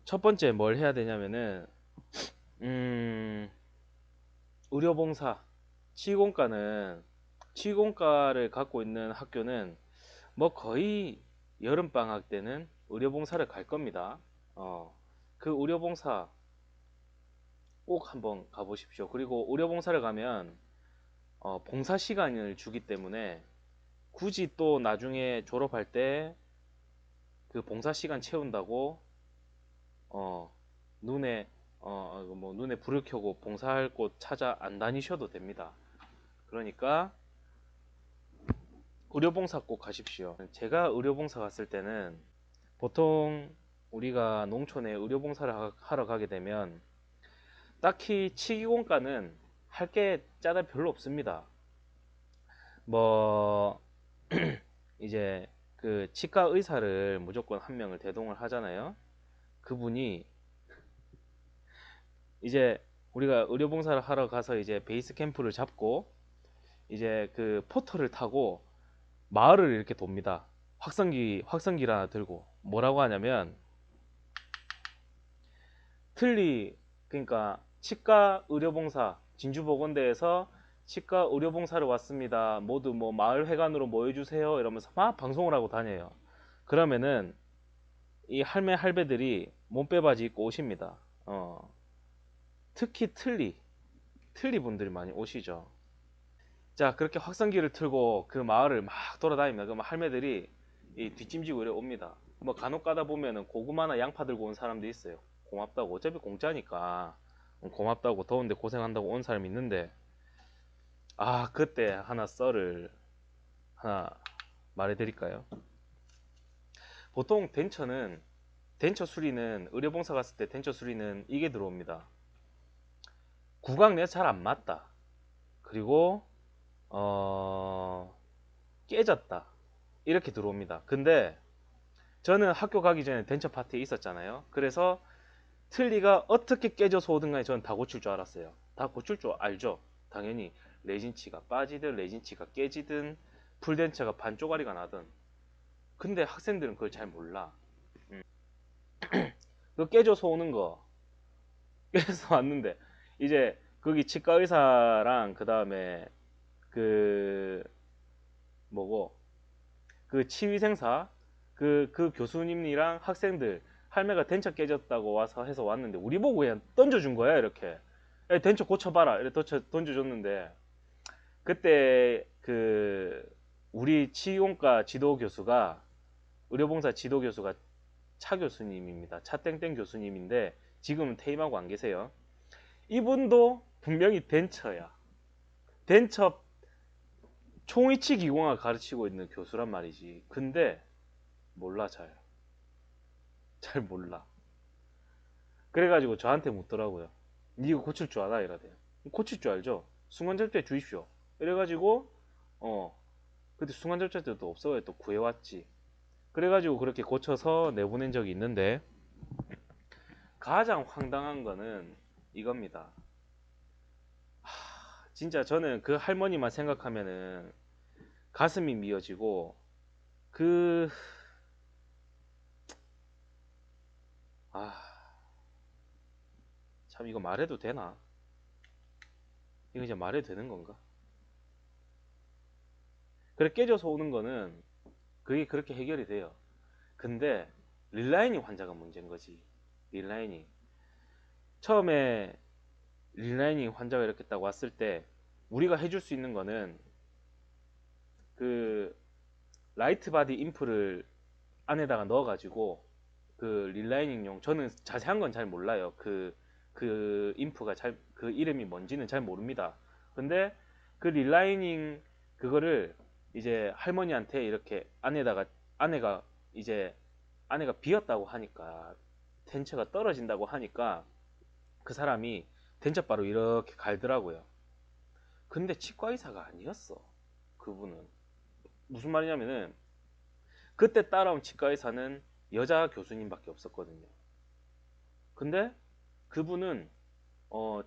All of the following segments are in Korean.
첫 번째 뭘 해야 되냐면은 의료봉사 치공과를 갖고 있는 학교는 뭐 거의 여름방학 때는 의료봉사를 갈 겁니다. 어, 그 의료봉사 꼭 한번 가보십시오. 그리고 의료봉사를 가면 봉사 시간을 주기 때문에 굳이 또 나중에 졸업할 때 그 봉사 시간 채운다고 어, 눈에 뭐 눈에 불을 켜고 봉사할 곳 찾아 안 다니셔도 됩니다. 그러니까 의료봉사 꼭 가십시오. 제가 의료봉사 갔을 때는 보통 우리가 농촌에 의료봉사를 하러 가게 되면 딱히 치기공과는 할 게 짜다 별로 없습니다. 뭐 이제 그 치과 의사를 무조건 한 명을 대동을 하잖아요. 그분이 이제 우리가 의료봉사를 하러 가서 이제 베이스 캠프를 잡고 이제 그 포터를 타고 마을을 이렇게 돕니다. 확성기를 하나 들고 뭐라고 하냐면 틀리 그러니까 치과 의료봉사 진주보건대에서 치과 의료봉사를 왔습니다. 모두 뭐 마을 회관으로 모여주세요. 이러면서 막 방송을 하고 다녀요. 그러면은 이 할배들이 몸빼바지 입고 오십니다. 특히 틀리 분들이 많이 오시죠. 자, 그렇게 확성기를 틀고 그 마을을 막 돌아다닙니다. 그럼 할매들이 이 뒷짐지고 이래 옵니다. 뭐 간혹 가다 보면은 고구마나 양파 들고 온 사람도 있어요. 고맙다고. 어차피 공짜니까. 고맙다고 더운데 고생한다고 온 사람이 있는데, 아, 그때 하나 썰을 하나 말해드릴까요? 보통 덴처 수리는 의료봉사 갔을 때 덴처 수리는 이게 들어옵니다. 구강 내가 잘 안 맞다. 그리고 깨졌다. 이렇게 들어옵니다. 근데 저는 학교 가기 전에 덴처 파티에 있었잖아요. 그래서 틀니가 어떻게 깨져서 오든 간에 저는 다 고칠 줄 알았어요. 다 고칠 줄 알죠. 당연히 레진치가 빠지든 레진치가 깨지든 풀덴처가 반쪽아리가 나든. 근데 학생들은 그걸 잘 몰라. 음. 그 깨져서 오는 거 깨져서 왔는데 이제 거기 치과 의사랑 그 다음에 그 뭐고 그 치위생사 그 교수님이랑 학생들 할매가 덴처 깨졌다고 와서 해서 왔는데 우리 보고 그냥 던져준 거야 이렇게. 야, 덴처 고쳐봐라 이렇게 던져줬는데 그때 그 우리 치용과 지도 교수가 의료봉사 지도 교수가 차 교수님입니다. 차땡땡 교수님인데 지금은 퇴임하고 안 계세요. 이분도 분명히 덴처야. 덴처 총이치 기공학을 가르치고 있는 교수란 말이지. 근데 몰라 잘 몰라. 그래가지고 저한테 묻더라고요. 니 이거 고칠 줄 알아? 이러대요. 고칠 줄 알죠? 순간접대 주십시오. 이래가지고 그때 순간접대도 없어요. 또 구해왔지. 그래가지고 그렇게 고쳐서 내보낸 적이 있는데 가장 황당한 거는 이겁니다. 진짜 저는 그 할머니만 생각하면은 가슴이 미어지고 그 아, 참 이거 말해도 되나? 이거 이제 말해도 되는 건가? 그래 깨져서 오는 거는 그게 그렇게 해결이 돼요. 근데 릴라이닝 환자가 문제인 거지. 릴라이닝. 처음에 릴라이닝 환자가 이렇게 딱 왔을 때 우리가 해줄 수 있는 거는 그 라이트 바디 인프를 안에다가 넣어가지고 그 릴라이닝용 저는 자세한 건 잘 몰라요. 그 인프가 그 이름이 뭔지는 잘 모릅니다. 근데 그 릴라이닝 그거를 이제 할머니한테 이렇게 아내가 이제 아내가 비었다고 하니까 텐처가 떨어진다고 하니까 그 사람이 텐처바로 이렇게 갈더라고요. 근데 치과 의사가 아니었어. 그분은 무슨 말이냐면은 그때 따라온 치과 의사는 여자 교수님밖에 없었거든요. 근데 그분은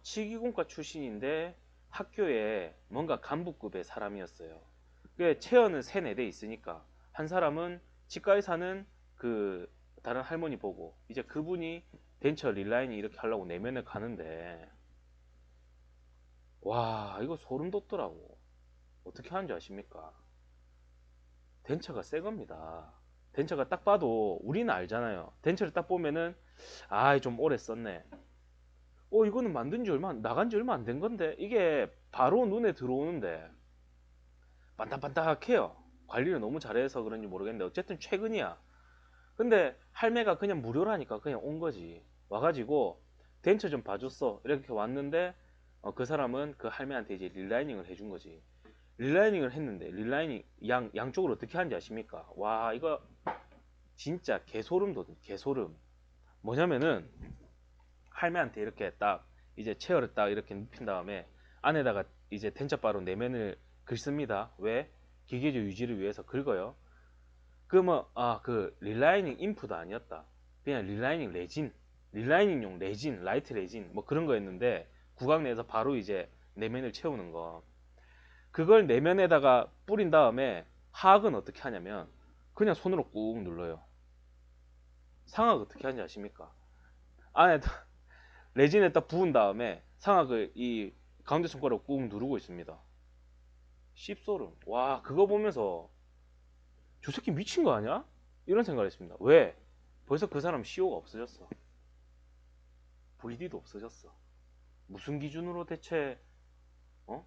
치기공과 출신인데 학교에 뭔가 간부급의 사람이었어요. 그 체어는 세네 대 있으니까 한 사람은 치과 의사는 그 다른 할머니 보고 이제 그분이 덴처 릴라인이 이렇게 하려고 내면을 가는데, 와, 이거 소름 돋더라고. 어떻게 하는지 아십니까? 덴처가 새 겁니다. 덴처가 딱 봐도 우리는 알잖아요. 덴처를 딱 보면은 아, 좀 오래 썼네. 이거는 만든 지 나간 지 얼마 안 된 건데 이게 바로 눈에 들어오는데 반딱반딱해요. 관리를 너무 잘해서 그런지 모르겠는데 어쨌든 최근이야. 근데 할매가 그냥 무료라니까 그냥 온 거지. 와가지고 덴처 좀 봐줬어. 이렇게 왔는데 그 사람은 그 할매한테 이제 릴라이닝을 해준 거지. 릴라이닝을 했는데 릴라이닝 양쪽으로 어떻게 하는지 아십니까? 와, 이거 진짜 개소름 돋은 개소름. 뭐냐면은 할매한테 이렇게 딱 이제 체어를 딱 이렇게 눕힌 다음에 안에다가 이제 텐처바로 내면을 긁습니다. 왜? 기계적 유지를 위해서 긁어요. 그 릴라이닝 인프도 아니었다. 그냥 릴라이닝 레진, 릴라이닝용 레진, 라이트 레진 뭐 그런 거였는데 구강 내에서 바로 이제 내면을 채우는 거. 그걸 내면에다가 뿌린 다음에 하악은 어떻게 하냐면 그냥 손으로 꾹 눌러요. 상악 어떻게 하는지 아십니까? 안에다 레진에다 부은 다음에 상악을 이 가운데 손가락으로 꾹 누르고 있습니다. 씹소름. 와, 그거 보면서 저 새끼 미친 거 아니야? 이런 생각을 했습니다. 왜? 벌써 그 사람 CO가 없어졌어. VD도 없어졌어. 무슨 기준으로 대체 어?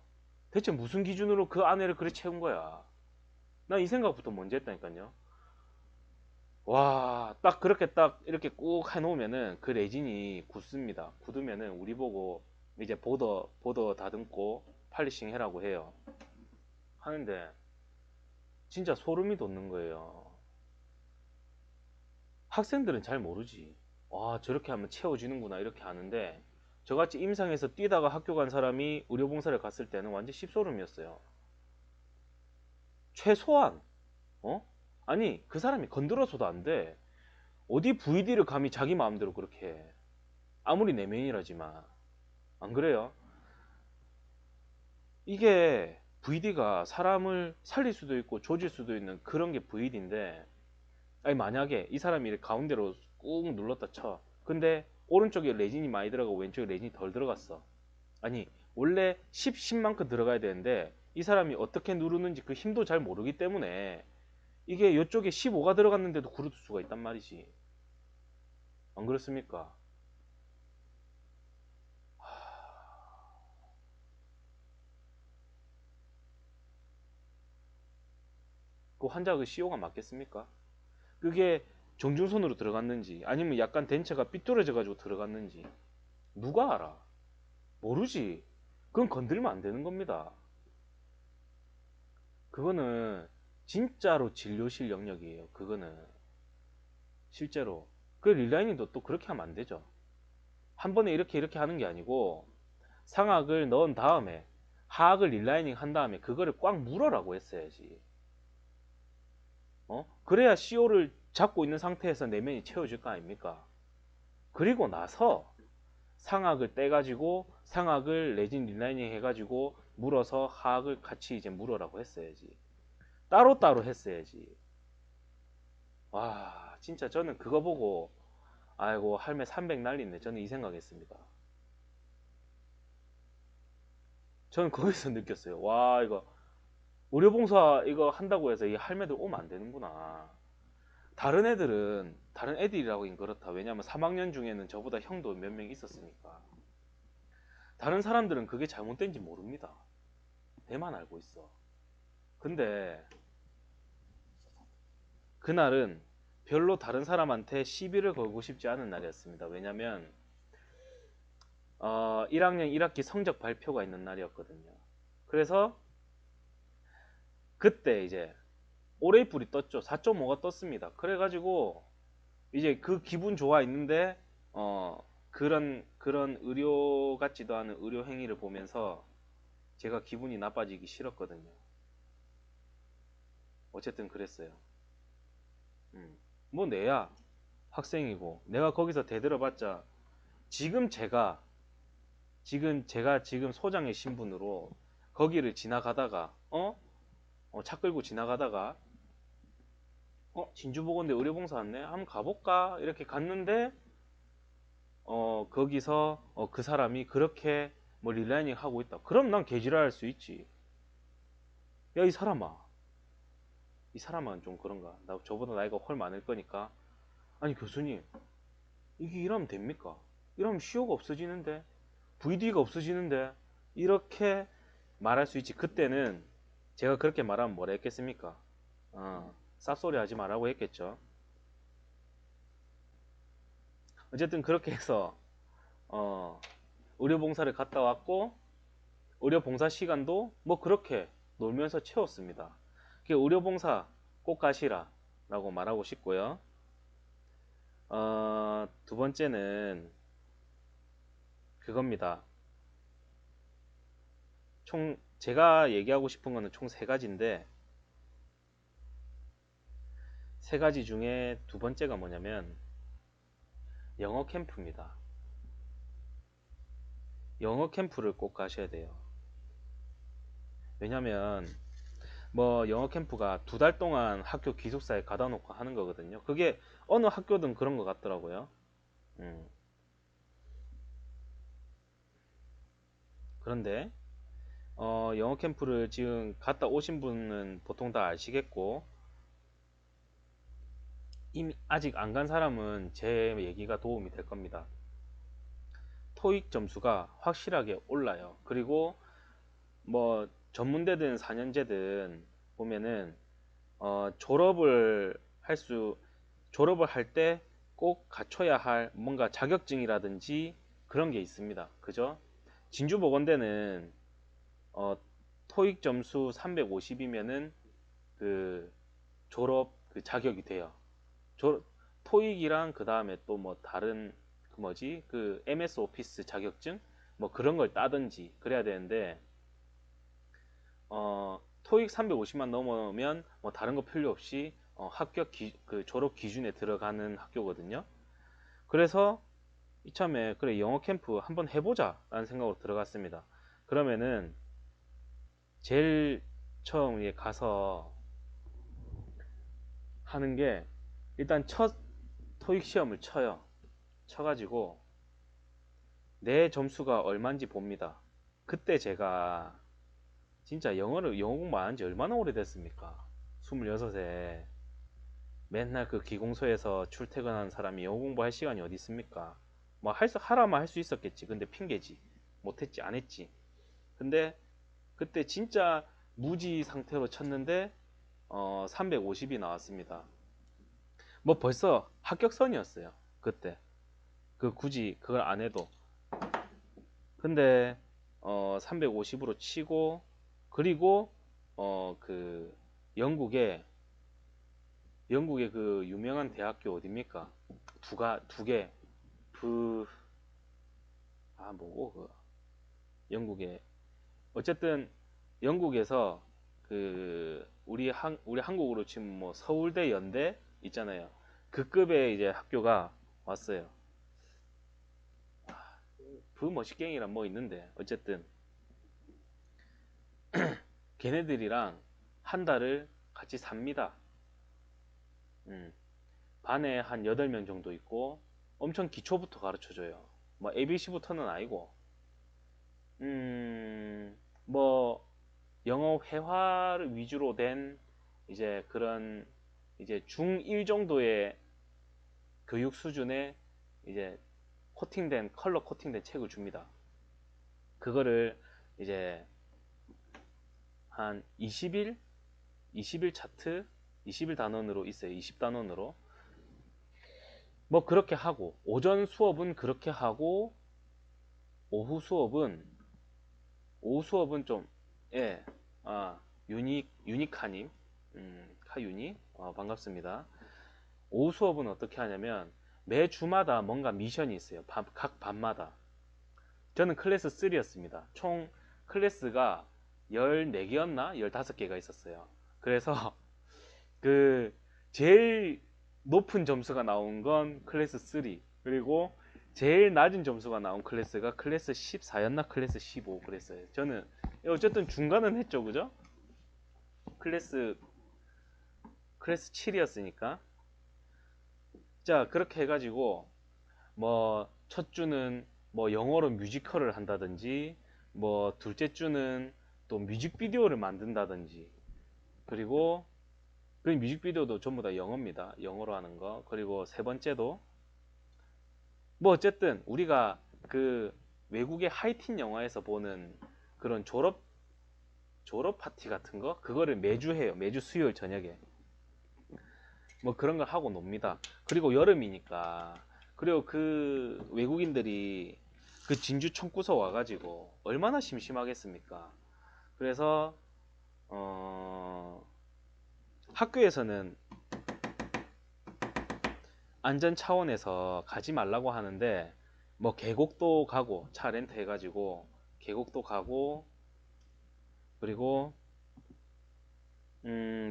대체 무슨 기준으로 그 안에를 그래 채운 거야? 난 이 생각부터 먼저 했다니까요. 와, 딱 그렇게 딱 이렇게 꾹 해놓으면은 그 레진이 굳습니다. 굳으면은 우리 보고 이제 보더 다듬고 팔리싱 해라고 해요. 하는데 진짜 소름이 돋는 거예요. 학생들은 잘 모르지. 와, 저렇게 하면 채워지는구나 이렇게 아는데 저같이 임상에서 뛰다가 학교 간 사람이 의료봉사를 갔을 때는 완전 씹소름이었어요. 최소한 아니 그 사람이 건드려서도 안 돼. 어디 VD를 감히 자기 마음대로 그렇게 해. 아무리 내면이라지만 안 그래요? 이게 VD가 사람을 살릴 수도 있고 조질 수도 있는 그런 게 VD인데 아니 만약에 이 사람이 이렇게 가운데로 꾹 눌렀다 쳐. 근데 오른쪽에 레진이 많이 들어가고 왼쪽에 레진이 덜 들어갔어. 아니 원래 10만큼 들어가야 되는데 이 사람이 어떻게 누르는지 그 힘도 잘 모르기 때문에 이게 이쪽에 15가 들어갔는데도 구르을 수가 있단 말이지. 안 그렇습니까? 그 환자 그 CO가 맞겠습니까? 그게 정중손으로 들어갔는지 아니면 약간 덴처가 삐뚤어져 가지고 들어갔는지 누가 알아? 모르지. 그건 건들면 안 되는 겁니다. 그거는 진짜로 진료실 영역이에요. 그거는 실제로 그 릴라이닝도 또 그렇게 하면 안 되죠. 한 번에 이렇게 하는 게 아니고 상악을 넣은 다음에 하악을 릴라이닝 한 다음에 그거를 꽉 물어라고 했어야지. 그래야 CO를 잡고 있는 상태에서 내면이 채워질 거 아닙니까? 그리고 나서 상악을 떼가지고 상악을 레진 릴라이닝 해가지고 물어서 하악을 같이 이제 물어라고 했어야지. 따로따로 했어야지. 와, 진짜 저는 그거 보고 아이고 할매 300 날리네. 저는 이 생각했습니다. 저는 거기서 느꼈어요. 와, 이거 의료봉사 이거 한다고 해서 이 할매들 오면 안 되는구나. 다른 애들이라고 그렇다. 왜냐면 3학년 중에는 저보다 형도 몇 명 있었으니까. 다른 사람들은 그게 잘못된지 모릅니다. 내만 알고 있어. 근데 그날은 별로 다른 사람한테 시비를 걸고 싶지 않은 날이었습니다. 왜냐면 1학년 1학기 성적 발표가 있는 날이었거든요. 그래서 그때 이제 올해뿔이 떴죠. 4.5가 떴습니다. 그래가지고 이제 그 기분 좋아 있는데 그런 의료 같지도 않은 의료 행위를 보면서 제가 기분이 나빠지기 싫었거든요. 어쨌든 그랬어요. 뭐 내야 학생이고 내가 거기서 대들어봤자 지금 제가 지금 소장의 신분으로 거기를 지나가다가 차 끌고 지나가다가 진주보건대 의료봉사 왔네 한번 가볼까 이렇게 갔는데 거기서 그 사람이 그렇게 뭐 릴라이닝 하고 있다. 그럼 난 개지랄할 수 있지. 야, 이 사람은 좀 그런가? 나 저보다 나이가 훨 많을 거니까. 아니 교수님, 이게 이러면 됩니까? 이러면 CO가 없어지는데, VD가 없어지는데, 이렇게 말할 수 있지. 그때는 제가 그렇게 말하면 뭐라 했겠습니까? 쌉소리 하지 말라고 했겠죠. 어쨌든 그렇게 해서 의료봉사를 갔다 왔고, 의료봉사 시간도 뭐 그렇게 놀면서 채웠습니다. 의료봉사 꼭 가시라 라고 말하고 싶고요. 두 번째는 그겁니다. 총 제가 얘기하고 싶은 거는 총 세 가지인데, 세 가지 중에 두 번째가 뭐냐면 영어 캠프입니다. 영어 캠프를 꼭 가셔야 돼요. 왜냐면 뭐 영어 캠프가 두 달 동안 학교 기숙사에 가다 놓고 하는 거거든요. 그게 어느 학교든 그런 것 같더라고요. 그런데 영어 캠프를 지금 갔다 오신 분은 보통 다 아시겠고, 이미 아직 안 간 사람은 제 얘기가 도움이 될 겁니다. 토익 점수가 확실하게 올라요. 그리고 뭐 전문대든 4년제든 보면은 졸업을 할 때 꼭 갖춰야 할 뭔가 자격증이라든지 그런 게 있습니다. 그죠? 진주보건대는 토익 점수 350이면은 그 졸업 그 자격이 돼요. 토익이랑 그 다음에 또 뭐 다른 그 뭐지 그 MS 오피스 자격증 뭐 그런 걸 따든지 그래야 되는데, 토익 350만 넘으면 뭐 다른 거 필요 없이 그 졸업 기준에 들어가는 학교거든요. 그래서 이참에 그래 영어 캠프 한번 해보자 라는 생각으로 들어갔습니다. 그러면은 제일 처음에 가서 하는 게, 일단 첫 토익 시험을 쳐가지고 내 점수가 얼마인지 봅니다. 그때 제가 진짜 영어 공부 안 한 지 얼마나 오래됐습니까? 26에 맨날 그 기공소에서 출퇴근하는 사람이 영어 공부할 시간이 어디 있습니까? 뭐 하라면 할 수 있었겠지. 근데 핑계지. 못했지, 안 했지. 근데 그때 진짜 무지 상태로 쳤는데 350이 나왔습니다. 뭐 벌써 합격선이었어요. 그때. 굳이 그걸 안 해도. 근데 350으로 치고, 그리고 그 영국에 그 유명한 대학교 어딥니까? 두 개. 뭐고 영국에, 어쨌든 영국에서 우리 한국으로 치면 뭐 서울대, 연대 있잖아요. 그 급의 이제 학교가 왔어요. 멋있갱이란 뭐 있는데, 어쨌든 걔네들이랑 한 달을 같이 삽니다. 반에 한 8명 정도 있고 엄청 기초부터 가르쳐줘요. 뭐 ABC부터는 아니고, 뭐 영어 회화를 위주로 된 이제 그런 이제 중1 정도의 교육 수준의 이제 컬러 코팅된 책을 줍니다. 그거를 이제 한 20일 차트, 20일 단원으로 있어요. 20단원으로. 뭐 그렇게 하고, 오전 수업은 그렇게 하고, 오후 수업은 좀, 예, 유니카님, 카유니, 반갑습니다. 오후 수업은 어떻게 하냐면, 매 주마다 뭔가 미션이 있어요. 각 반마다. 저는 클래스 3였습니다. 총 클래스가 14개였나? 15개가 있었어요. 그래서 그 제일 높은 점수가 나온 건 클래스 3, 그리고 제일 낮은 점수가 나온 클래스가 클래스 14였나 클래스 15 그랬어요. 저는 어쨌든 중간은 했죠, 그죠? 클래스 7이었으니까. 자, 그렇게 해가지고 뭐 첫 주는 뭐 영어로 뮤지컬을 한다든지, 뭐 둘째 주는 또 뮤직비디오를 만든다든지, 그리고 그 뮤직비디오도 전부 다 영어입니다. 영어로 하는 거. 그리고 세 번째도 뭐 어쨌든 우리가 그 외국의 하이틴 영화에서 보는 그런 졸업 파티 같은 거 그거를 매주 해요. 매주 수요일 저녁에 뭐 그런 걸 하고 놉니다. 그리고 여름이니까, 그리고 그 외국인들이 그 진주 청구서 와가지고 얼마나 심심하겠습니까? 그래서 학교에서는 안전 차원에서 가지 말라고 하는데, 뭐 계곡도 가고 차 렌트 해가지고 계곡도 가고, 그리고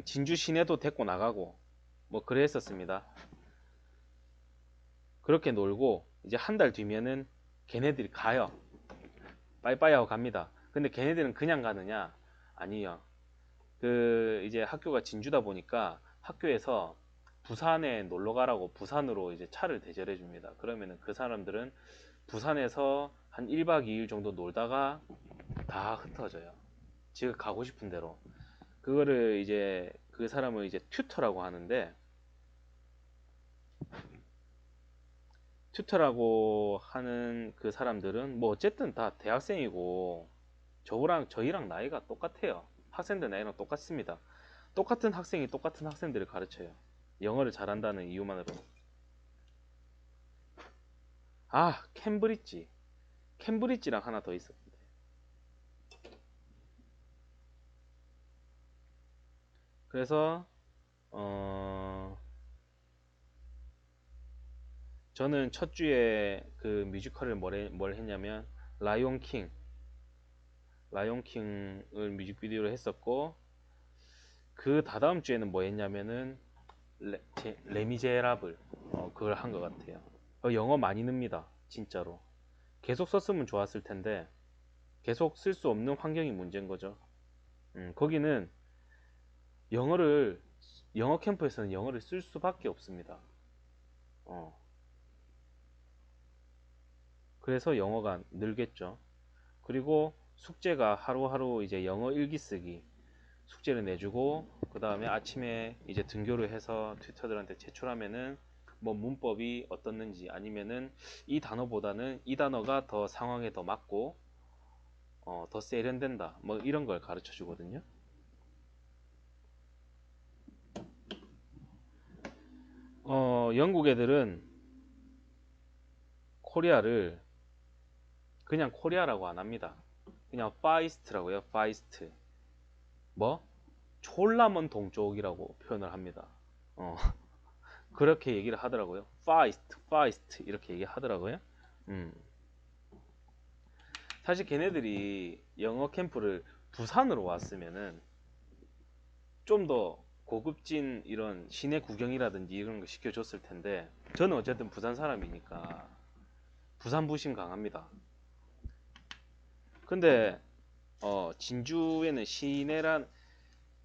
진주 시내도 데리고 나가고 뭐 그래 했었습니다. 그렇게 놀고 이제 한 달 뒤면은 걔네들이 가요. 빠이빠이 하고 갑니다. 근데 걔네들은 그냥 가느냐? 아니요. 그 이제 학교가 진주다 보니까 학교에서 부산에 놀러 가라고 부산으로 이제 차를 대절해 줍니다. 그러면은 그 사람들은 부산에서 한 1박 2일 정도 놀다가 다 흩어져요. 지가 가고 싶은 대로. 그거를 이제 그 사람을 이제 튜터라고 하는데, 튜터라고 하는 그 사람들은 뭐 어쨌든 다 대학생이고 저희랑 나이가 똑같아요. 학생들 나이랑 똑같습니다. 똑같은 학생이 똑같은 학생들을 가르쳐요. 영어를 잘한다는 이유만으로. 아, 캠브리지랑 하나 더 있었는데. 그래서 저는 첫 주에 그 뮤지컬을 뭘 했냐면 라이온 킹 라이온 킹을 뮤직비디오로 했었고, 그 다다음 주에는 뭐 했냐면은 레미제라블, 그걸 한 것 같아요. 영어 많이 늡니다, 진짜로. 계속 썼으면 좋았을 텐데 계속 쓸 수 없는 환경이 문제인 거죠. 거기는 영어를 영어 캠프에서는 영어를 쓸 수밖에 없습니다. 어, 그래서 영어가 늘겠죠. 그리고 숙제가 하루하루 이제 영어 일기 쓰기 숙제를 내주고, 그 다음에 아침에 이제 등교를 해서 튜터들한테 제출하면은 뭐 문법이 어떻는지, 아니면은 이 단어보다는 이 단어가 더 상황에 더 맞고 더 세련된다 뭐 이런 걸 가르쳐 주거든요. 영국 애들은 코리아를 그냥 코리아라고 안 합니다. 그냥 파이스트라고요. 파이스트. 뭐 졸라 먼 동쪽이라고 표현을 합니다. 어, 그렇게 얘기를 하더라고요. 파이스트 이렇게 얘기하더라고요. 음. 사실 걔네들이 영어 캠프를 부산으로 왔으면은 좀 더 고급진 이런 시내 구경이라든지 이런 거 시켜줬을 텐데, 저는 어쨌든 부산 사람이니까 부산 부심 강합니다. 근데 진주에는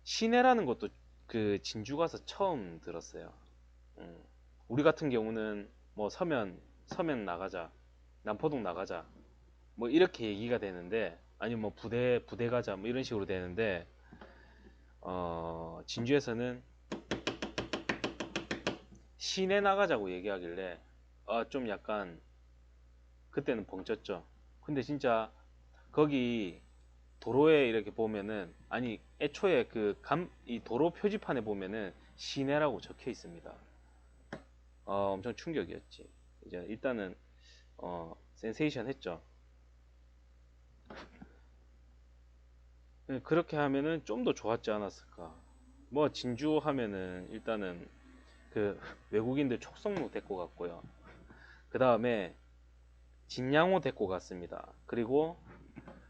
시내라는 것도 그 진주 가서 처음 들었어요. 음. 우리 같은 경우는 뭐 서면 나가자, 남포동 나가자, 뭐 이렇게 얘기가 되는데, 아니면 뭐 부대 가자 뭐 이런 식으로 되는데, 진주에서는 시내 나가자고 얘기하길래 좀 약간 그때는 벙쪘죠. 근데 진짜 거기 도로에 이렇게 보면은, 아니 애초에 이 도로 표지판에 보면은 시내라고 적혀 있습니다. 엄청 충격이었지. 이제 일단은 센세이션 했죠. 그렇게 하면은 좀 더 좋았지 않았을까. 뭐 진주 하면은 일단은 그 외국인들 촉성로 데리고 갔고요. 그 다음에 진양호 데리고 갔습니다. 그리고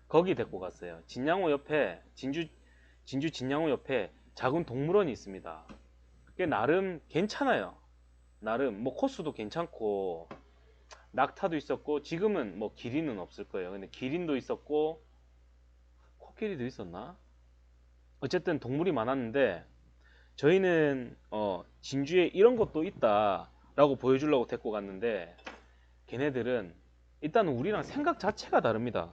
거기 데리고 갔어요. 진주 진양호 옆에 작은 동물원이 있습니다. 그게 나름 괜찮아요. 나름 뭐 코스도 괜찮고 낙타도 있었고, 지금은 뭐 기린은 없을 거예요. 근데 기린도 있었고 코끼리도 있었나? 어쨌든 동물이 많았는데, 저희는 진주에 이런 것도 있다라고 보여주려고 데리고 갔는데, 걔네들은 일단 우리랑 생각 자체가 다릅니다.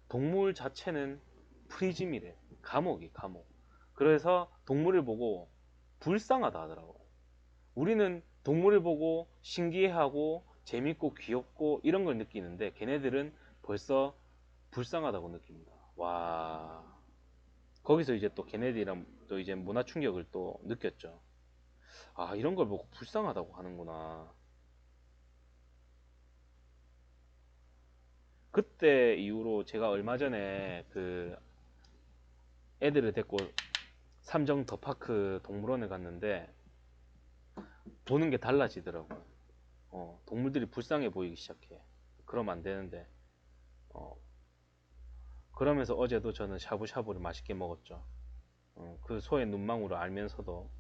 동물 자체는 프리즘이래. 감옥이 감옥. 그래서 동물을 보고 불쌍하다 하더라고요. 우리는 동물을 보고 신기해하고 재밌고 귀엽고 이런 걸 느끼는데 걔네들은 벌써 불쌍하다고 느낍니다. 와. 거기서 이제 또 걔네들이랑 또 이제 문화 충격을 또 느꼈죠. 아, 이런 걸 보고 불쌍하다고 하는구나. 그때 이후로 제가 얼마 전에 그 애들을 데리고 삼정 더파크 동물원에 갔는데 보는 게 달라지더라고요. 동물들이 불쌍해 보이기 시작해. 그러면 안 되는데. 어, 그러면서 어제도 저는 샤브샤브를 맛있게 먹었죠. 그 소의 눈망울을 알면서도.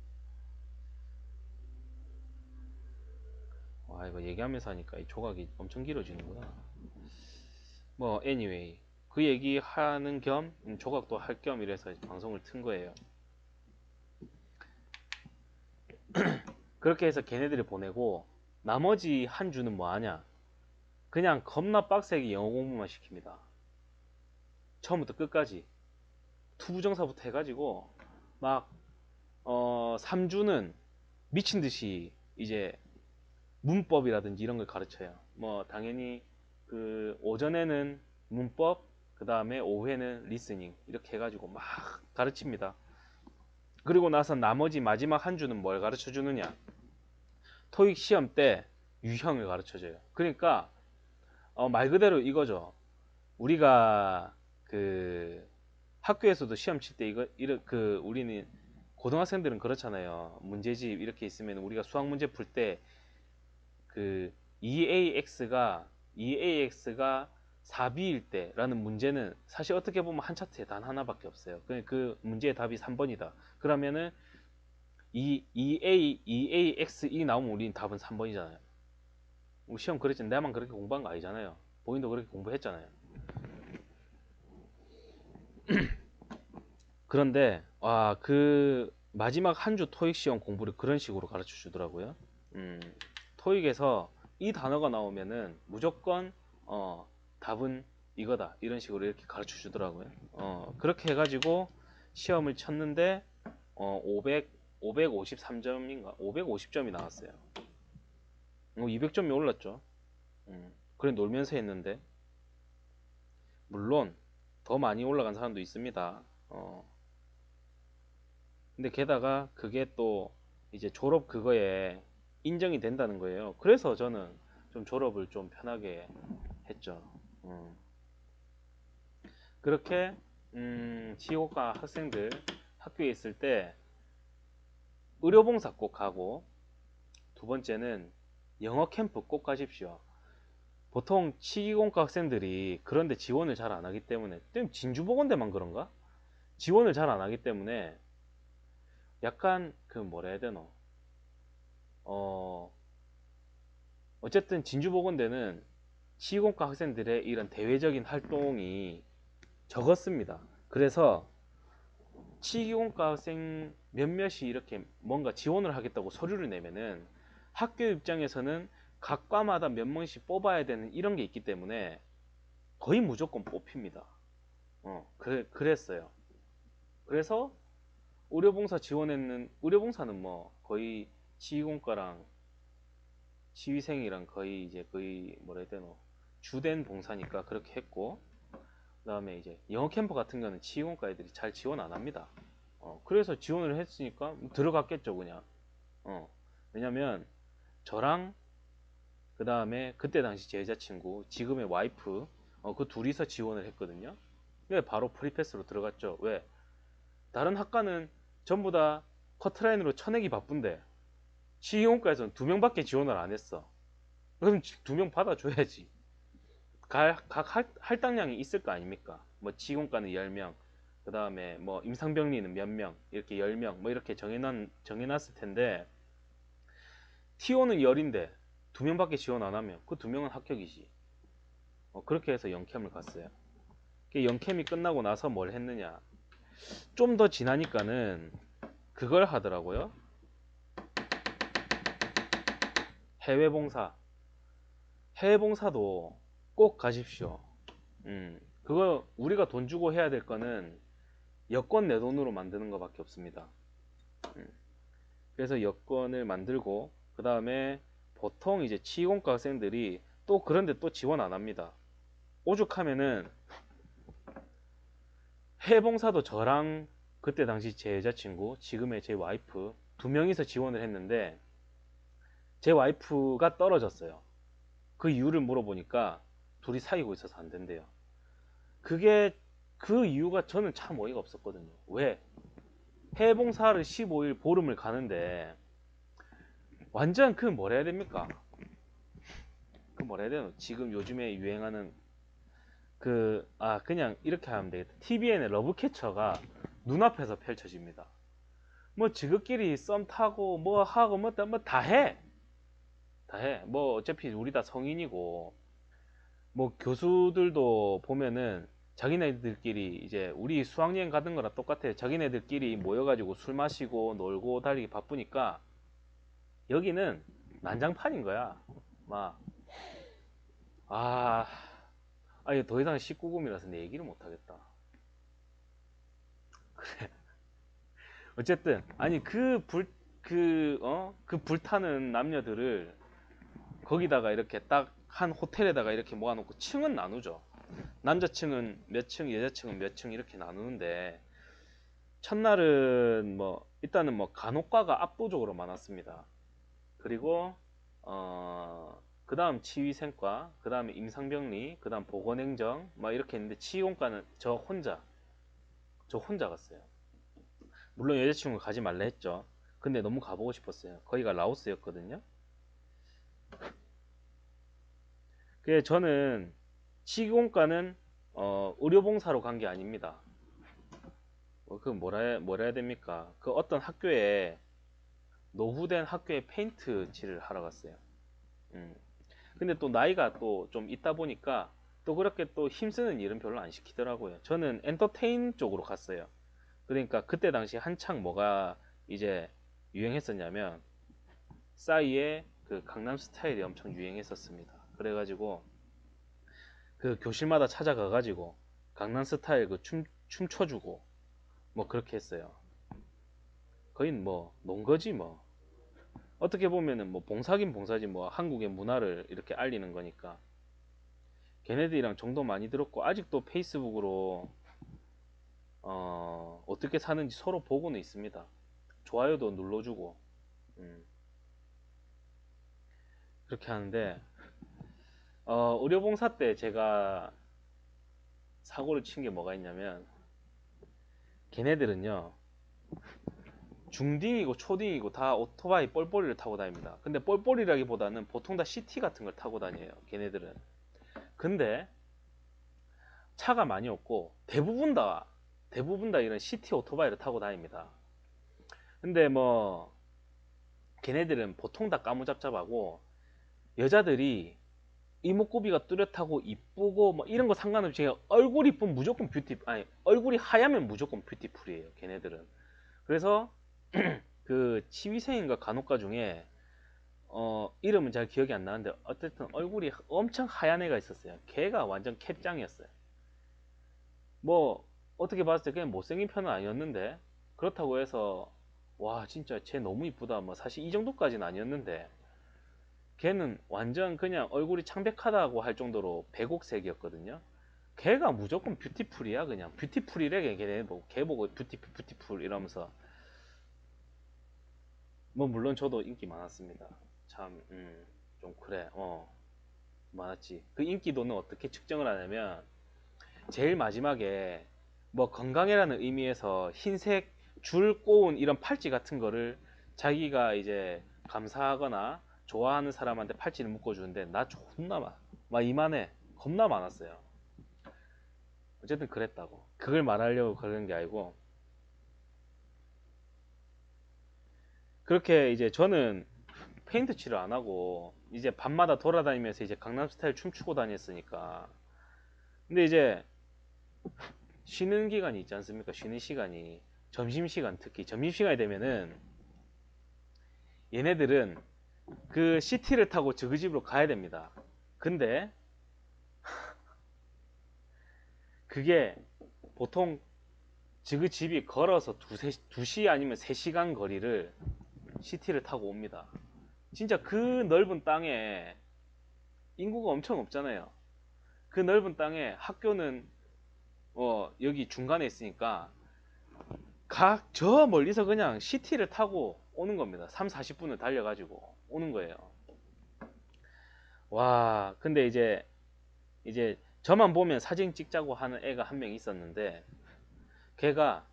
와, 이거 얘기하면서 하니까 이 조각이 엄청 길어지는구나. 뭐 anyway 그 얘기하는 겸 조각도 할 겸 이래서 방송을 튼 거예요. 그렇게 해서 걔네들을 보내고 나머지 한 주는 뭐 하냐? 그냥 겁나 빡세게 영어 공부만 시킵니다. 처음부터 끝까지 투부정사부터 해가지고 막 3주는 미친 듯이 이제 문법이라든지 이런 걸 가르쳐요. 뭐 당연히 그 오전에는 문법, 그 다음에 오후에는 리스닝 이렇게 해가지고 막 가르칩니다. 그리고 나서 나머지 마지막 한 주는 뭘 가르쳐 주느냐? 토익 시험 때 유형을 가르쳐 줘요. 그러니까 말 그대로 이거죠. 우리가 그 학교에서도 시험 칠 때 그 우리는 고등학생들은 그렇잖아요. 문제집 이렇게 있으면 우리가 수학 문제 풀 때 그 2AX가 4B일 때라는 문제는 사실 어떻게 보면 한 차트에 단 하나밖에 없어요. 그 문제의 답이 3번이다. 그러면은 2AXE 나오면 우리는 답은 3번이잖아요. 시험 그랬지 내만 그렇게 공부한 거 아니잖아요. 본인도 그렇게 공부했잖아요. 그런데 그 마지막 한 주 토익 시험 공부를 그런 식으로 가르쳐 주더라고요. 토익에서 이 단어가 나오면은 무조건 답은 이거다 이런 식으로 이렇게 가르쳐 주더라고요. 그렇게 해가지고 시험을 쳤는데 553점인가 550점이 나왔어요. 200점이 올랐죠. 그래 놀면서 했는데 물론 더 많이 올라간 사람도 있습니다. 근데 게다가 그게 또 이제 졸업 그거에 인정이 된다는 거예요. 그래서 저는 좀 졸업을 좀 편하게 했죠. 그렇게 지옥과 학생들 학교에 있을 때 의료봉사 꼭 가고 두 번째는 영어 캠프 꼭 가십시오. 보통 치기공과 학생들이 그런데 지원을 잘 안 하기 때문에 진주보건대만 그런가? 지원을 잘 안 하기 때문에 약간 그 뭐라 해야 되노? 어쨌든 진주보건대는 치기공과 학생들의 이런 대외적인 활동이 적었습니다. 그래서 치기공과 학생 몇몇이 이렇게 뭔가 지원을 하겠다고 서류를 내면은 학교 입장에서는 각 과마다 몇 명씩 뽑아야 되는 이런 게 있기 때문에 거의 무조건 뽑힙니다. 그랬어요. 그래서 의료봉사 지원했는 의료봉사는 뭐 거의 치위공과랑 치위생이랑 거의 이제 거의 뭐라 해야 되노 주된 봉사니까 그렇게 했고 그 다음에 이제 영어 캠프 같은 거는 치위공과 애들이 잘 지원 안 합니다. 그래서 지원을 했으니까 들어갔겠죠 그냥. 왜냐면 저랑 그 다음에 그때 당시 제 여자친구 지금의 와이프 그 둘이서 지원을 했거든요. 왜 바로 프리패스로 들어갔죠. 왜 다른 학과는 전부 다 커트라인으로 쳐내기 바쁜데 치이용과에서는 두 명밖에 지원을 안 했어. 그럼 두 명 받아줘야지. 각 할당량이 있을 거 아닙니까? 뭐 치이공과는 10명, 그 다음에 뭐 임상병리는 몇 명, 이렇게 10명, 뭐 이렇게 정해놨을 텐데 T1은 10인데 두 명밖에 지원 안 하면 그 두 명은 합격이지. 그렇게 해서 영캠을 갔어요. 영캠이 끝나고 나서 뭘 했느냐? 좀 더 지나니까는 그걸 하더라고요. 해외 봉사. 해외 봉사도 꼭 가십시오. 그거 우리가 돈 주고 해야 될 거는 여권 내 돈으로 만드는 것밖에 없습니다. 음, 그래서 여권을 만들고 그 다음에 보통 이제 치공과 학생들이 또 그런데 또 지원 안 합니다. 오죽하면은 해외 봉사도 저랑 그때 당시 제 여자친구, 지금의 제 와이프 두 명이서 지원을 했는데 제 와이프가 떨어졌어요. 그 이유를 물어보니까 둘이 사귀고 있어서 안 된대요. 그게 그 이유가 저는 참 어이가 없었거든요. 왜? 해외봉사를 15일 보름을 가는데 완전 그 뭐라 해야 됩니까? 그 뭐라 해야 되나? 지금 요즘에 유행하는 그냥 이렇게 하면 되겠다. TVN의 러브캐쳐가 눈앞에서 펼쳐집니다. 뭐 지극끼리 썸 타고 뭐 하고 뭐 다 해. 다 해. 뭐 어차피 우리 다 성인이고 뭐 교수들도 보면은 자기네들끼리 이제 우리 수학여행 가던 거랑 똑같아. 자기네들끼리 모여가지고 술 마시고 놀고 다니기 바쁘니까 여기는 난장판인 거야. 막 아, 아니 더 이상 19금이라서 내 얘기를 못 하겠다. 어쨌든 아니 그 불타는 남녀들을 거기다가 이렇게 딱 한 호텔에다가 이렇게 모아놓고 층은 나누죠. 남자층은 몇 층, 여자층은 몇 층 이렇게 나누는데 첫날은 뭐 일단은 뭐 간호과가 압도적으로 많았습니다. 그리고 그 다음 치위생과, 그 다음에 임상병리, 그 다음 보건행정 막 이렇게 했는데 치의원과는 저 혼자 갔어요. 물론 여자친구가 가지 말라 했죠. 근데 너무 가보고 싶었어요. 거기가 라오스였거든요. 그래서 저는 치의원과는 의료봉사로 간 게 아닙니다. 그 뭐라 해야 됩니까? 그 어떤 학교에 노후된 학교에 페인트 칠을 하러 갔어요. 음. 근데 또 나이가 또 좀 있다 보니까 또 그렇게 또 힘쓰는 일은 별로 안 시키더라고요. 저는 엔터테인 쪽으로 갔어요. 그러니까 그때 당시 한창 뭐가 이제 유행했었냐면 싸이의 그 강남 스타일이 엄청 유행했었습니다. 그래가지고 그 교실마다 찾아가가지고 강남 스타일 그 춤춰주고 뭐 그렇게 했어요. 거의 뭐 논거지 뭐. 어떻게 보면은 뭐 봉사긴 봉사지 뭐 한국의 문화를 이렇게 알리는 거니까. 걔네들이랑 정도 많이 들었고 아직도 페이스북으로 어떻게 사는지 서로 보고는 있습니다. 좋아요도 눌러주고 그렇게 하는데 의료봉사 때 제가 사고를 친 게 뭐가 있냐면 걔네들은요 중딩이고 초딩이고 다 오토바이 뻘뻘이를 타고 다닙니다. 근데 뻘뻘이라기보다는 보통 다 CT 같은 걸 타고 다녀요. 걔네들은. 근데 차가 많이 없고 대부분 다 이런 CT 오토바이를 타고 다닙니다. 근데 뭐 걔네들은 보통 다 까무잡잡하고 여자들이 이목구비가 뚜렷하고 이쁘고 뭐 이런 거 상관없이 얼굴 이쁘면 무조건 뷰티 아니 얼굴이 하얗면 무조건 뷰티풀이에요. 걔네들은. 그래서 그 치위생인가 간호과 중에 이름은 잘 기억이 안 나는데 어쨌든 얼굴이 엄청 하얀 애가 있었어요. 걔가 완전 캣짱이었어요. 뭐 어떻게 봤을 때 그냥 못생긴 편은 아니었는데 그렇다고 해서 와 진짜 쟤 너무 이쁘다 뭐 사실 이 정도까지는 아니었는데 걔는 완전 그냥 얼굴이 창백하다고 할 정도로 백옥색이었거든요. 걔가 무조건 뷰티풀이야. 그냥 뷰티풀이래. 걔 보고 뷰티풀 이러면서 뭐 물론 저도 인기 많았습니다. 참 좀 그래 많았지. 그 인기도는 어떻게 측정을 하냐면 제일 마지막에 뭐 건강이라는 의미에서 흰색 줄 꼬운 이런 팔찌 같은 거를 자기가 이제 감사하거나 좋아하는 사람한테 팔찌를 묶어주는데 나 존나 막 이만해 겁나 많았어요. 어쨌든 그랬다고. 그걸 말하려고 그러는 게 아니고 그렇게 이제 저는 페인트 칠을 안 하고 이제 밤마다 돌아다니면서 이제 강남 스타일 춤추고 다녔으니까 근데 이제 쉬는 기간이 있지 않습니까? 쉬는 시간이 점심시간 특히 점심시간이 되면은 얘네들은 그 시티를 타고 저그 집으로 가야 됩니다. 근데 그게 보통 그 집이 걸어서 2시 아니면 3시간 거리를 시티를 타고 옵니다. 진짜 그 넓은 땅에 인구가 엄청 없잖아요. 그 넓은 땅에 학교는 여기 중간에 있으니까 각 저 멀리서 그냥 시티를 타고 오는 겁니다. 3, 40분을 달려가지고 오는 거예요. 와, 근데 이제 저만 보면 사진 찍자고 하는 애가 한 명 있었는데 걔가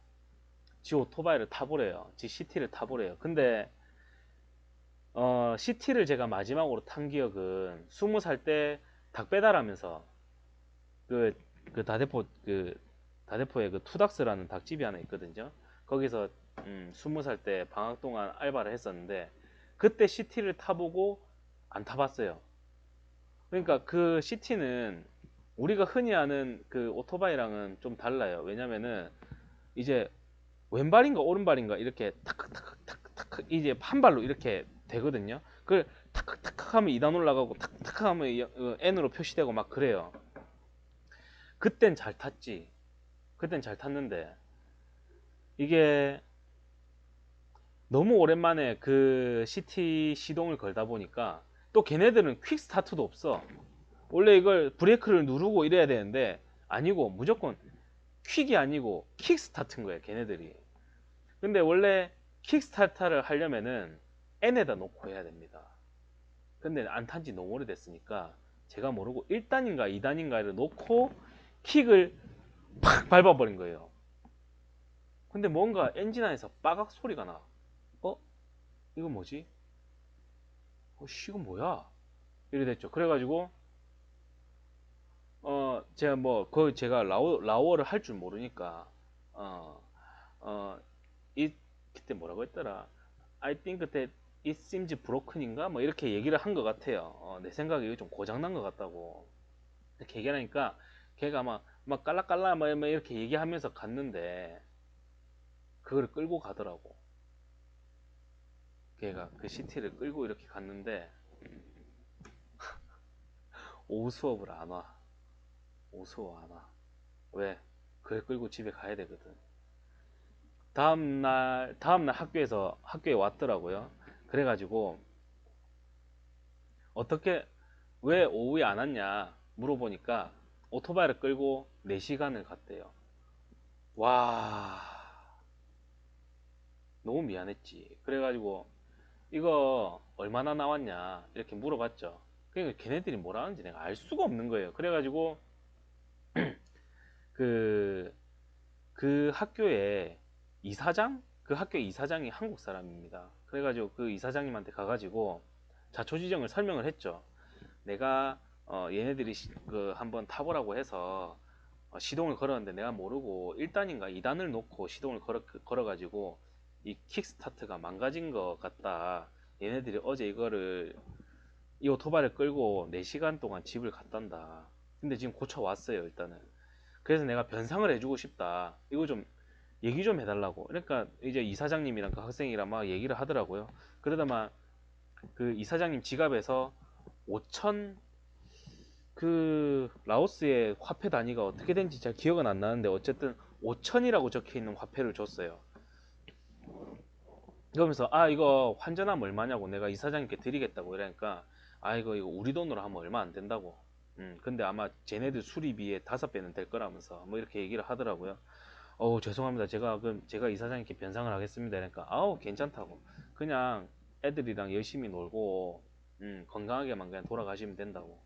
지 오토바이를 타보래요. 지 시티를 타보래요. 근데 시티를 제가 마지막으로 탄 기억은 20살 때 닭 배달하면서 그, 다대포에 그 투닥스라는 닭집이 하나 있거든요. 거기서 20살 때 방학 동안 알바를 했었는데 그때 시티를 타보고 안 타봤어요. 그러니까 그 시티는 우리가 흔히 아는 그 오토바이랑은 좀 달라요. 왜냐면은 이제 왼발인가 오른발인가 이렇게 탁탁탁탁탁 이제 한 발로 이렇게 되거든요. 그걸 탁탁탁 하면 2단 올라가고 탁탁 하면 N으로 표시되고 막 그래요. 그땐 잘 탔지. 그땐 잘 탔는데 이게 너무 오랜만에 그 시티 시동을 걸다 보니까 또 걔네들은 퀵 스타트도 없어. 원래 이걸 브레이크를 누르고 이래야 되는데 아니고 무조건 퀵이 아니고 킥 스타트인 거예요, 걔네들이. 근데 원래 킥 스타트를 하려면은 N에다 놓고 해야 됩니다. 근데 안 탄 지 너무 오래됐으니까 제가 모르고 1단인가 2단인가를 놓고 킥을 팍 밟아버린 거예요. 근데 뭔가 엔진 안에서 빠각 소리가 나. 어? 이거 뭐지? 씨, 이거 뭐야? 이래 됐죠. 그래가지고, 제가 뭐, 거의 제가 라오어를 할 줄 모르니까, 어, 어, 그때 뭐라고 했더라? I think that it seems broken인가? 뭐 이렇게 얘기를 한 것 같아요. 내 생각에 이거 좀 고장난 것 같다고. 이렇게 얘기하니까, 걔가 막 깔라깔라 막 이렇게 얘기하면서 갔는데, 그걸 끌고 가더라고. 걔가 그 시티를 끌고 이렇게 갔는데, 오후 수업을 안 와. 오후 수업 안 와. 왜? 그걸 끌고 집에 가야 되거든. 다음날 학교에 왔더라고요. 그래가지고, 어떻게, 왜 오후에 안 왔냐 물어보니까, 오토바이를 끌고 4시간을 갔대요. 와, 너무 미안했지. 그래가지고, 이거 얼마나 나왔냐 이렇게 물어봤죠. 그러니까 걔네들이 뭐라 하는지 내가 알 수가 없는 거예요. 그래가지고, 그, 그 학교에 이사장? 그 학교 이사장이 한국 사람입니다. 그래가지고 그 이사장님한테 가가지고 자초지종을 설명을 했죠. 내가 얘네들이 그 한번 타보라고 해서 시동을 걸었는데 내가 모르고 1단인가 2단을 놓고 시동을 걸어가지고 이 킥스타트가 망가진 것 같다. 얘네들이 어제 이 오토바이를 끌고 4시간 동안 집을 갔단다. 근데 지금 고쳐왔어요, 일단은. 그래서 내가 변상을 해주고 싶다. 이거 좀 얘기 좀 해달라고. 그러니까 이제 이사장님이랑 그 학생이랑 막 얘기를 하더라고요. 그러다만 그 이사장님 지갑에서 5천 그 라오스의 화폐 단위가 어떻게 된지 잘 기억은 안 나는데 어쨌든 5천이라고 적혀 있는 화폐를 줬어요. 그러면서 이거 환전하면 얼마냐고 내가 이사장님께 드리겠다고 이러니까 이거 우리 돈으로 하면 얼마 안 된다고. 근데 아마 쟤네들 수리비에 5배는 될 거라면서 뭐 이렇게 얘기를 하더라고요. 죄송합니다. 그럼 제가 이사장님께 변상을 하겠습니다. 그러니까, 괜찮다고. 그냥 애들이랑 열심히 놀고, 건강하게만 그냥 돌아가시면 된다고.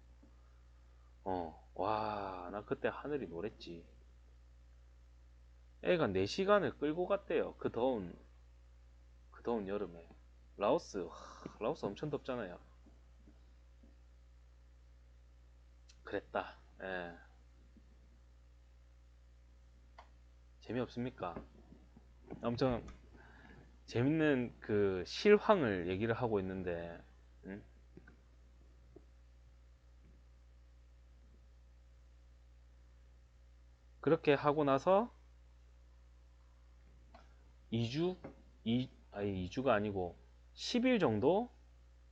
와, 나 그때 하늘이 노랬지. 애가 4시간을 끌고 갔대요. 그 더운 여름에. 라오스 엄청 덥잖아요. 그랬다. 예. 재미없습니까? 엄청 재밌는 그 실황을 얘기를 하고 있는데, 음? 그렇게 하고 나서 2주? 아니 2주가 아니고 10일 정도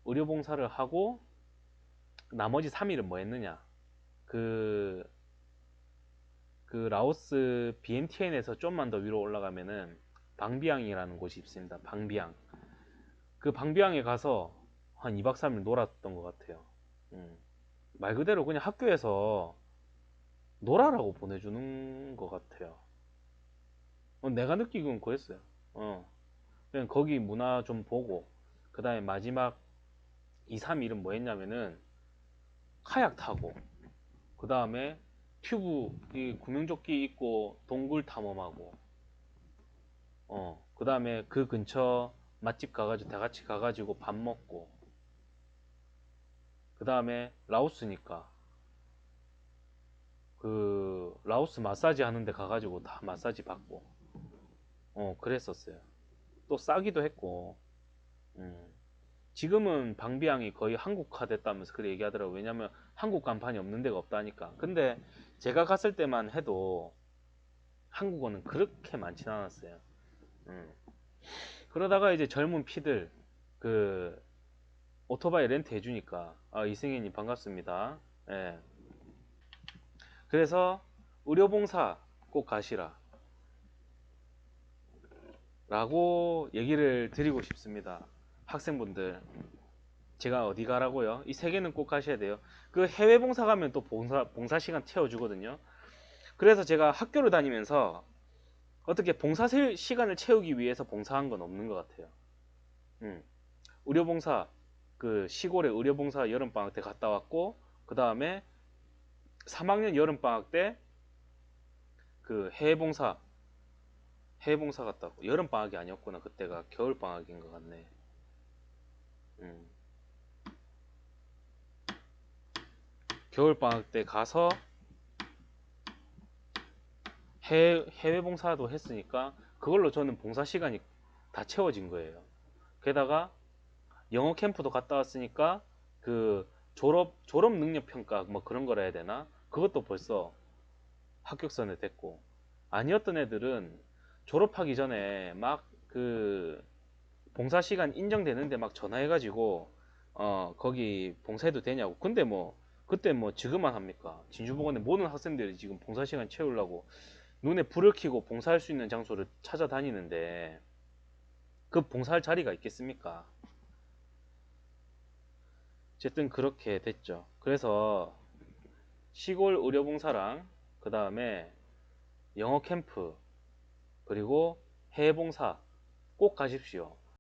의료봉사를 하고 나머지 3일은 뭐 했느냐? 그, 그 라오스 비엔티엔에서 좀만 더 위로 올라가면은 방비앙이라는 곳이 있습니다. 방비앙. 그 방비앙에 가서 한 2박 3일 놀았던 것 같아요. 음. 말 그대로 그냥 학교에서 놀아라고 보내주는 것 같아요. 내가 느끼기는 그랬어요. 어. 그냥 거기 문화 좀 보고, 그 다음에 마지막 2, 3일은 뭐 했냐면은 카약 타고, 그 다음에 튜브, 이 구명조끼 입고 동굴 탐험하고, 그 다음에 그 근처 맛집 가가지고 다 같이 가가지고 밥 먹고, 그 다음에 라오스니까 그 라오스 마사지 하는데 가가지고 다 마사지 받고, 그랬었어요. 또 싸기도 했고, 음. 지금은 방비앙이 거의 한국화 됐다면서 그렇게 얘기하더라고요. 왜냐면 한국 간판이 없는 데가 없다니까. 근데 제가 갔을 때만 해도 한국어는 그렇게 많진 않았어요. 음. 그러다가 이제 젊은 피들 그 오토바이 렌트 해주니까, 이승현님 반갑습니다. 예. 그래서 의료봉사 꼭 가시라 라고 얘기를 드리고 싶습니다. 학생분들, 제가 어디 가라고요? 이 세 개는 꼭 가셔야 돼요. 그 해외 봉사 가면 또 봉사 시간 채워주거든요. 그래서 제가 학교를 다니면서 어떻게 봉사 시간을 채우기 위해서 봉사한 건 없는 것 같아요. 음. 의료봉사, 그 시골에 의료봉사 여름방학 때 갔다 왔고, 그 다음에 3학년 여름방학 때 그 해외봉사 갔다 왔고, 여름방학이 아니었구나. 그때가 겨울방학인 것 같네. 음. 겨울방학 때 가서 해외 봉사도 했으니까 그걸로 저는 봉사 시간이 다 채워진 거예요. 게다가 영어 캠프도 갔다 왔으니까 그 졸업 능력 평가 뭐 그런 거라 해야 되나? 그것도 벌써 합격선에 됐고, 아니었던 애들은 졸업하기 전에 막 그 봉사 시간 인정되는데 막 전화해가지고 거기 봉사해도 되냐고. 근데 뭐 그때 뭐 지금만 합니까? 진주보건의 모든 학생들이 지금 봉사 시간 채우려고 눈에 불을 켜고 봉사할 수 있는 장소를 찾아다니는데 그 봉사할 자리가 있겠습니까? 어쨌든 그렇게 됐죠. 그래서 시골 의료봉사랑 그 다음에 영어 캠프 그리고 해외봉사 꼭 가십시오.